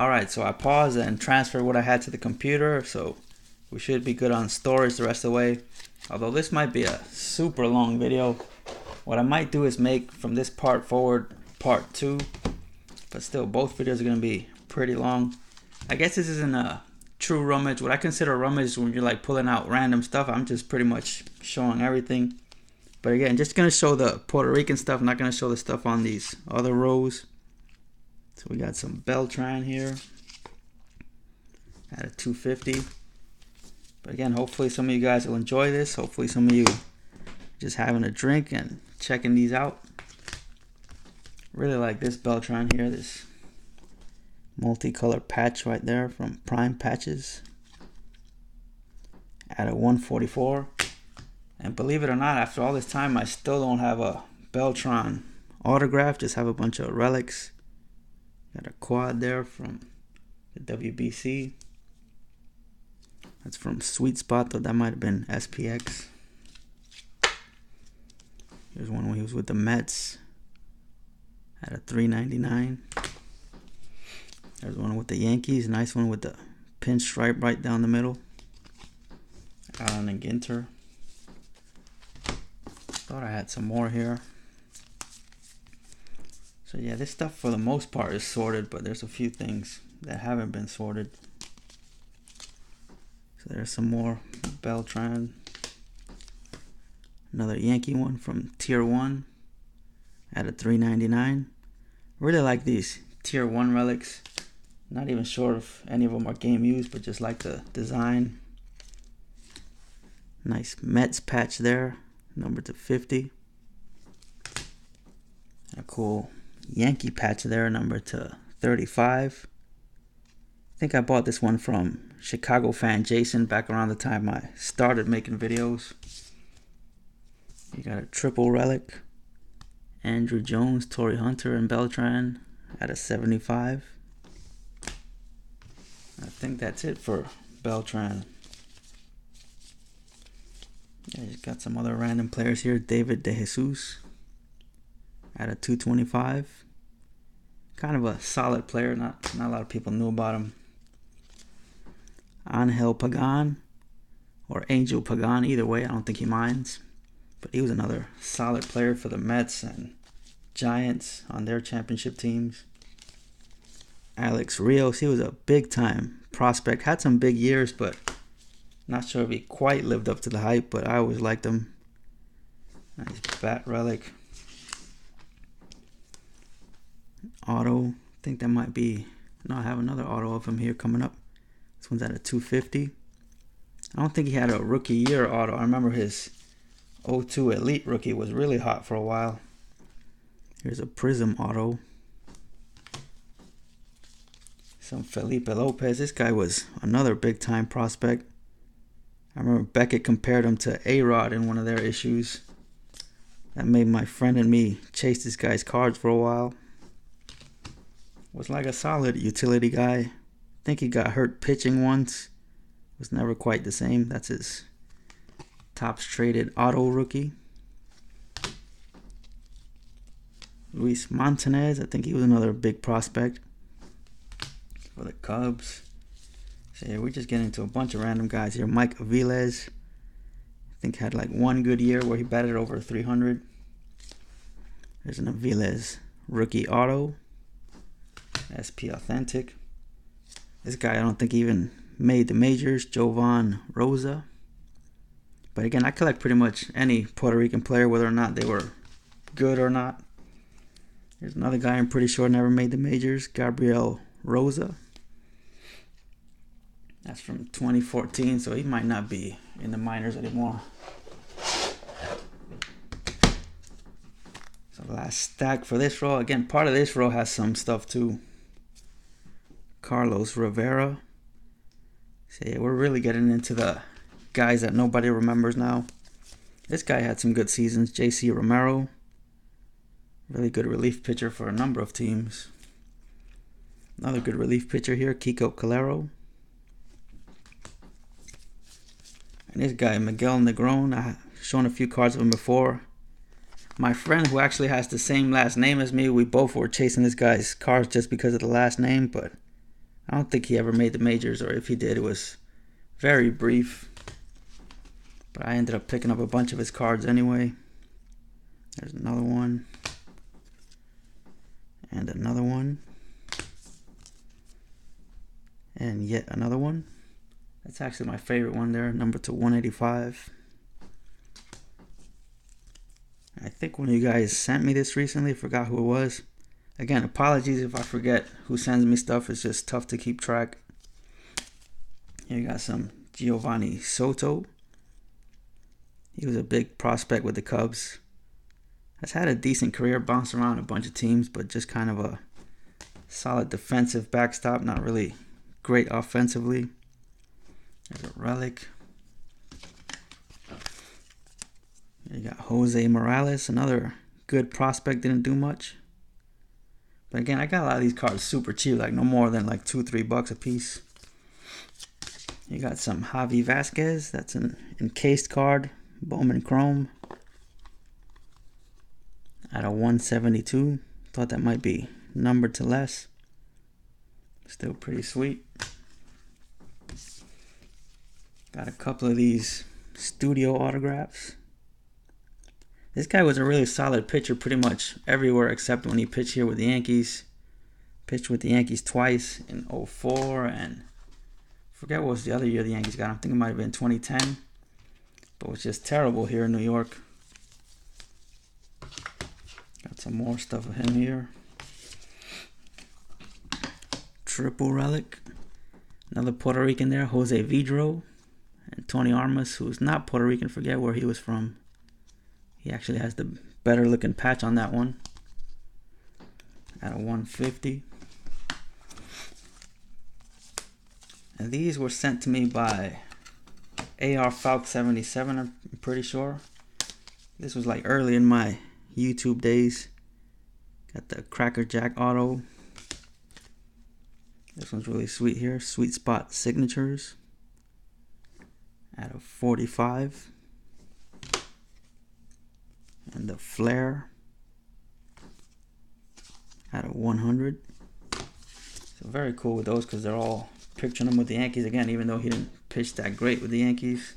Alright, so I paused and transferred what I had to the computer, so we should be good on storage the rest of the way. Although this might be a super long video. What I might do is make from this part forward part 2. But still, both videos are going to be pretty long. I guess this isn't a true rummage. What I consider a rummage is when you're like pulling out random stuff. I'm just pretty much showing everything. But again, just going to show the Puerto Rican stuff. Not going to show the stuff on these other rows. So we got some Beltran here at a 250. But again, hopefully some of you guys will enjoy this. Hopefully some of you just having a drink and checking these out. Really like this Beltran here, this multicolored patch right there from Prime Patches at a 144. And believe it or not, after all this time, I still don't have a Beltran autograph. Just have a bunch of relics. Got a quad there from the WBC. That's from Sweet Spot, though that might have been SPX. Here's one when he was with the Mets at a 399. There's one with the Yankees. Nice one with the pinstripe right down the middle. Allen and Ginter. Thought I had some more here. So yeah, this stuff for the most part is sorted, but there's a few things that haven't been sorted. So there's some more Beltran. Another Yankee one from Tier 1 at a 399. Really like these Tier 1 relics. Not even sure if any of them are game used, but just like the design. Nice Mets patch there, number to 50. A cool Yankee patch there, number to 35. I think I bought this one from Chicago fan Jason back around the time I started making videos. You got a triple relic. Andrew Jones, Torrey Hunter, and Beltran at a 75. I think that's it for Beltran. Yeah, just got some other random players here. David De Jesus at a 225. Kind of a solid player. Not a lot of people knew about him. Angel Pagan or Angel Pagan, either way, I don't think he minds. But he was another solid player for the Mets and Giants on their championship teams. Alex Rios, he was a big time prospect. Had some big years, but not sure if he quite lived up to the hype, but I always liked him. Nice bat relic. Auto, I think that might be, no, I have another auto of him here coming up. This one's at a 250. I don't think he had a rookie year auto. I remember his 02 Elite rookie was really hot for a while. Here's a Prism auto. Some Felipe Lopez. This guy was another big time prospect. I remember Beckett compared him to A-Rod in one of their issues. That made my friend and me chase this guy's cards for a while. Was like a solid utility guy. I think he got hurt pitching once. Was never quite the same. That's his Topps traded auto rookie. Luis Montanez. I think he was another big prospect for the Cubs. So yeah, we're just getting into a bunch of random guys here. Mike Aviles, I think had like one good year where he batted over 300. There's an Aviles rookie auto. SP Authentic. This guy I don't think even made the majors. Jovan Rosa. But again, I collect pretty much any Puerto Rican player, whether or not they were good or not. There's another guy I'm pretty sure never made the majors. Gabriel Rosa. That's from 2014, so he might not be in the minors anymore. So the last stack for this row. Again, part of this row has some stuff too. Carlos Rivera. So yeah, we're really getting into the guys that nobody remembers now. This guy had some good seasons. JC Romero. Really good relief pitcher for a number of teams. Another good relief pitcher here, Kiko Calero. And this guy, Miguel Negron, I've shown a few cards of him before. My friend who actually has the same last name as me, we both were chasing this guy's cards just because of the last name, but I don't think he ever made the majors, or if he did, it was very brief. But I ended up picking up a bunch of his cards anyway. There's another one. And another one. And yet another one. That's actually my favorite one there, number to 185. I think one of you guys sent me this recently. Forgot who it was. Again, apologies if I forget who sends me stuff. It's just tough to keep track. Here you got some Giovanni Soto. He was a big prospect with the Cubs. Has had a decent career, bounced around a bunch of teams, but just kind of a solid defensive backstop. Not really great offensively. There's a Relic. You got Jose Morales, another good prospect, didn't do much. But again, I got a lot of these cards super cheap, like no more than like $2-3 a piece. You got some Javi Vasquez, that's an encased card, Bowman Chrome. At a 172, thought that might be numbered to less. Still pretty sweet. Got a couple of these studio autographs. This guy was a really solid pitcher pretty much everywhere except when he pitched here with the Yankees. Pitched with the Yankees twice in 04 and forget what was the other year the Yankees got him. I think it might have been 2010. But it was just terrible here in New York. Got some more stuff of him here. Triple Relic. Another Puerto Rican there, Jose Vidro. And Tony Armas, who's not Puerto Rican, forget where he was from. He actually has the better looking patch on that one. At a 150. And these were sent to me by AR Falk 77, I'm pretty sure. This was like early in my YouTube days. Got the Cracker Jack auto. This one's really sweet here. Sweet Spot Signatures. At a 45. And the Flare at a 100. So very cool with those because they're all picturing him with the Yankees again, even though he didn't pitch that great with the Yankees.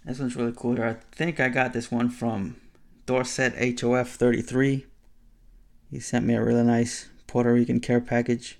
This one's really cool here. I think I got this one from Dorset HOF 33. He sent me a really nice Puerto Rican care package.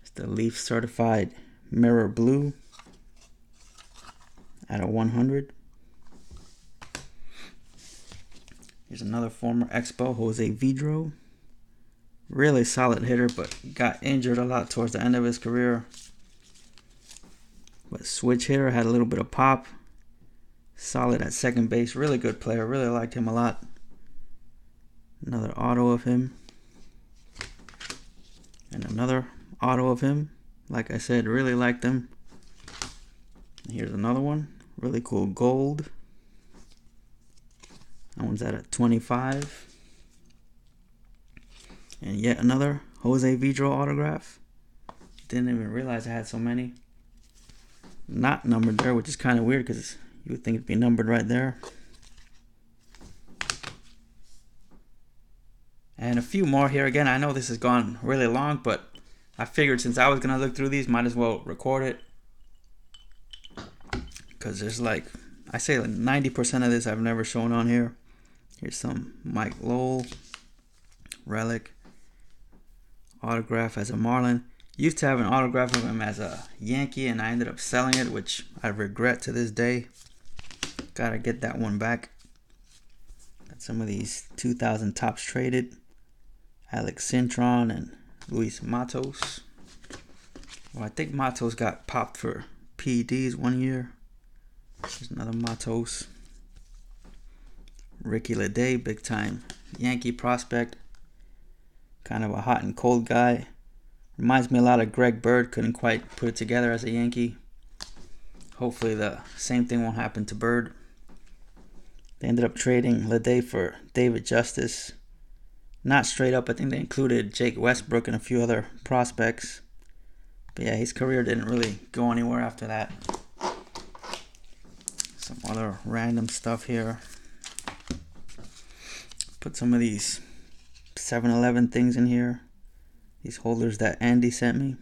It's the Leaf Certified Mirror Blue at a 100. Here's another former Expo, Jose Vidro. Really solid hitter, but got injured a lot towards the end of his career. But switch hitter, had a little bit of pop. Solid at second base, really good player. Really liked him a lot. Another auto of him. And another auto of him. Like I said, really liked him. Here's another one. Really cool gold. That one's at a 25. And yet another Jose Vidro autograph. Didn't even realize I had so many. Not numbered there, which is kind of weird because you would think it'd be numbered right there. And a few more here. Again, I know this has gone really long, but I figured since I was going to look through these, might as well record it. Because there's like, I say like 90% of this I've never shown on here. Here's some Mike Lowell. Relic. Autograph as a Marlin. Used to have an autograph of him as a Yankee, and I ended up selling it, which I regret to this day. Gotta get that one back. Got some of these 2000 tops traded. Alex Cintron and Luis Matos. Well, I think Matos got popped for PEDs one year. There's another Matos. Ricky Leday, big time Yankee prospect. Kind of a hot and cold guy. Reminds me a lot of Greg Bird. Couldn't quite put it together as a Yankee. Hopefully the same thing won't happen to Bird. They ended up trading Leday for David Justice. Not straight up. I think they included Jake Westbrook and a few other prospects. But yeah, his career didn't really go anywhere after that. Some other random stuff here. Put some of these 7-Eleven things in here. These holders that Andy sent me.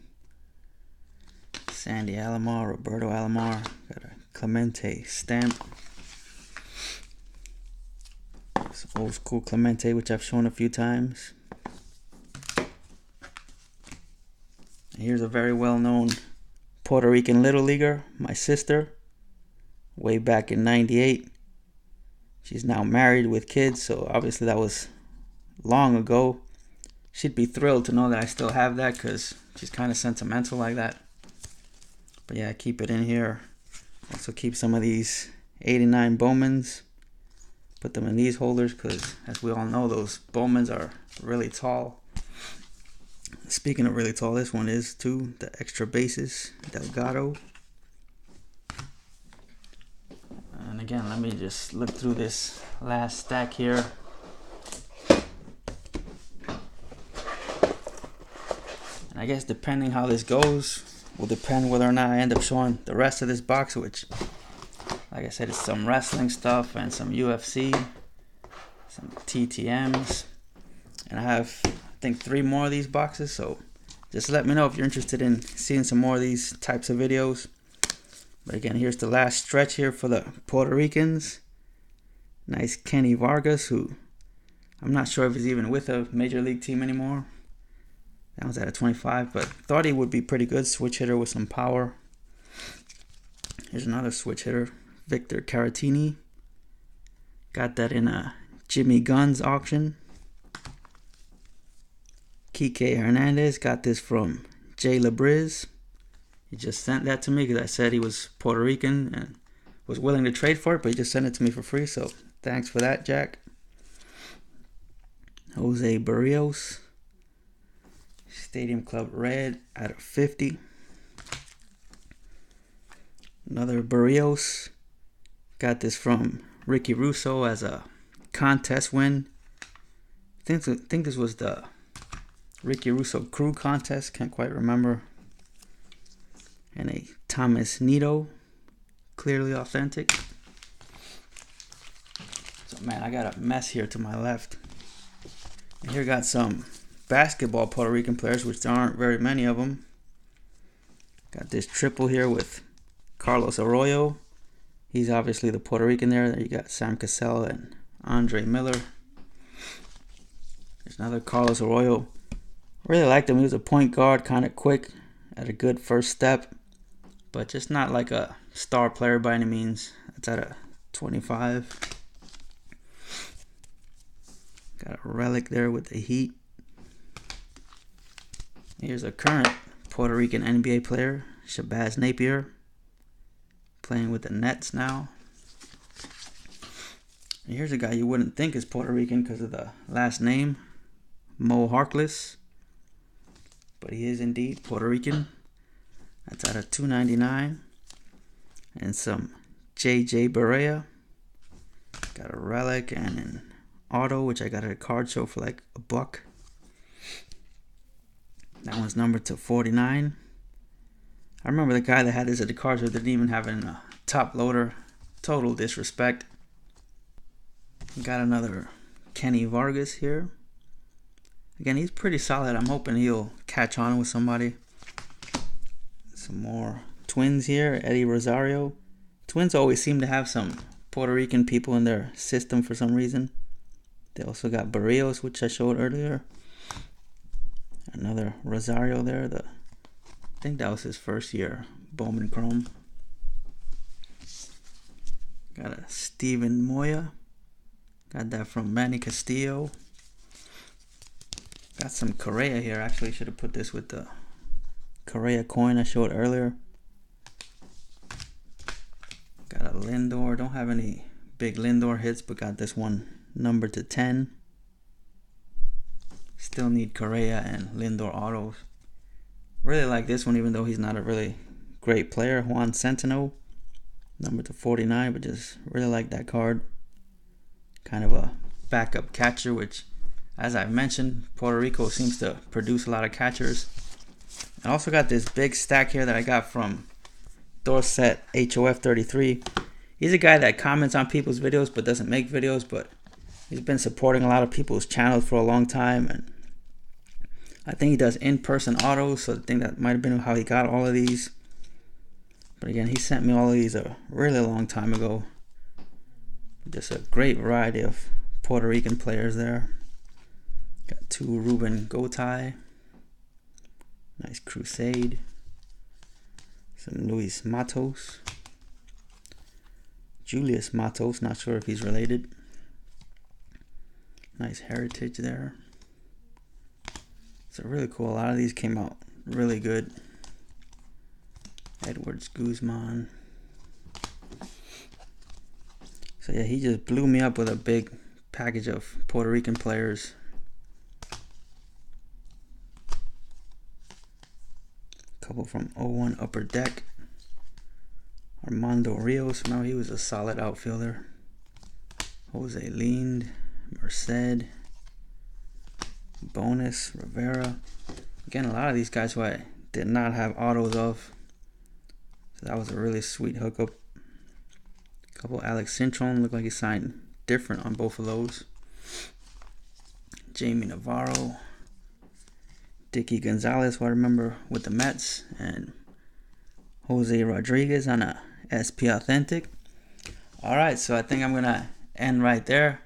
Sandy Alomar, Roberto Alomar. Got a Clemente stamp. This old school Clemente, which I've shown a few times. And here's a very well-known Puerto Rican Little Leaguer, my sister, way back in '98. She's now married with kids, so obviously that was long ago. She'd be thrilled to know that I still have that because she's kind of sentimental like that. But yeah, I keep it in here. Also keep some of these '89 Bowmans. Put them in these holders because, as we all know, those Bowmans are really tall. Speaking of really tall, this one is too. The extra bases, Delgado. And again, let me just look through this last stack here. And I guess depending how this goes will depend whether or not I end up showing the rest of this box, which, like I said, it's some wrestling stuff and some UFC, some TTMs. And I have, I think, 3 more of these boxes, so just let me know if you're interested in seeing some more of these types of videos. But again, here's the last stretch here for the Puerto Ricans. Nice Kenny Vargas, who I'm not sure if he's even with a major league team anymore. That was at a 25, but thought he would be pretty good. Switch hitter with some power. Here's another switch hitter, Victor Caratini. Got that in a Jimmy Guns auction. Kike Hernandez, got this from Jay Labriz. He just sent that to me because I said he was Puerto Rican and was willing to trade for it, but he just sent it to me for free, so thanks for that, Jack. Jose Barrios, Stadium Club Red out of 50. Another Barrios. Got this from Ricky Russo as a contest win. I think this was the Ricky Russo Crew contest. Can't quite remember. And a Thomas Nito, clearly authentic. So man, I got a mess here to my left. And here got some basketball Puerto Rican players, which there aren't very many of them. Got this triple here with Carlos Arroyo. He's obviously the Puerto Rican there. You got Sam Cassell and Andre Miller. There's another Carlos Arroyo. Really liked him. He was a point guard, kind of quick, had a good first step, but just not like a star player by any means. That's at a 25. Got a Relic there with the Heat. Here's a current Puerto Rican NBA player, Shabazz Napier, playing with the Nets now. And here's a guy you wouldn't think is Puerto Rican because of the last name, Mo Harkless. But he is indeed Puerto Rican. That's out of $2.99. And some JJ Barea. Got a Relic and an auto, which I got at a card show for like $1. That one's numbered to 49. I remember the guy that had this at the card show didn't even have it in a top loader. Total disrespect. Got another Kenny Vargas here. Again, he's pretty solid. I'm hoping he'll catch on with somebody. Some more Twins here. Eddie Rosario. Twins always seem to have some Puerto Rican people in their system for some reason. They also got Barrios, which I showed earlier. Another Rosario there. I think that was his first year. Bowman Chrome. Got a Steven Moya. Got that from Manny Castillo. Got some Correa here. Actually, should have put this with the Correa coin I showed earlier. Got a Lindor. Don't have any big Lindor hits, but got this one numbered to 10. Still need Correa and Lindor autos. Really like this one, even though he's not a really great player. Juan Centeno, numbered to 49, but just really like that card. Kind of a backup catcher, which, as I've mentioned, Puerto Rico seems to produce a lot of catchers. I also got this big stack here that I got from Dorset HOF 33. He's a guy that comments on people's videos but doesn't make videos, but he's been supporting a lot of people's channels for a long time, and I think he does in-person autos, so I think that might have been how he got all of these. But again, he sent me all of these a really long time ago. Just a great variety of Puerto Rican players there. Got 2 Ruben Gotay. Nice Crusade. Some Luis Matos. Julius Matos, not sure if he's related. Nice heritage there. So really cool. A lot of these came out really good. Edwards Guzman. So yeah, he just blew me up with a big package of Puerto Rican players. A couple from 01 Upper Deck. Armando Rios, remember he was a solid outfielder. Jose Lind, Merced, Bonus, Rivera. Again, a lot of these guys who I did not have autos of. So that was a really sweet hookup. A couple Alex Cintron, looked like he signed different on both of those. Jamie Navarro. Dicky Gonzalez, who I remember with the Mets. And Jose Rodriguez on a SP Authentic. Alright, so I think I'm going to end right there.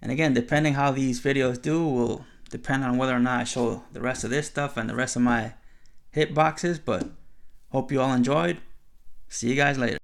And again, depending how these videos do will depend on whether or not I show the rest of this stuff and the rest of my hit boxes. But hope you all enjoyed. See you guys later.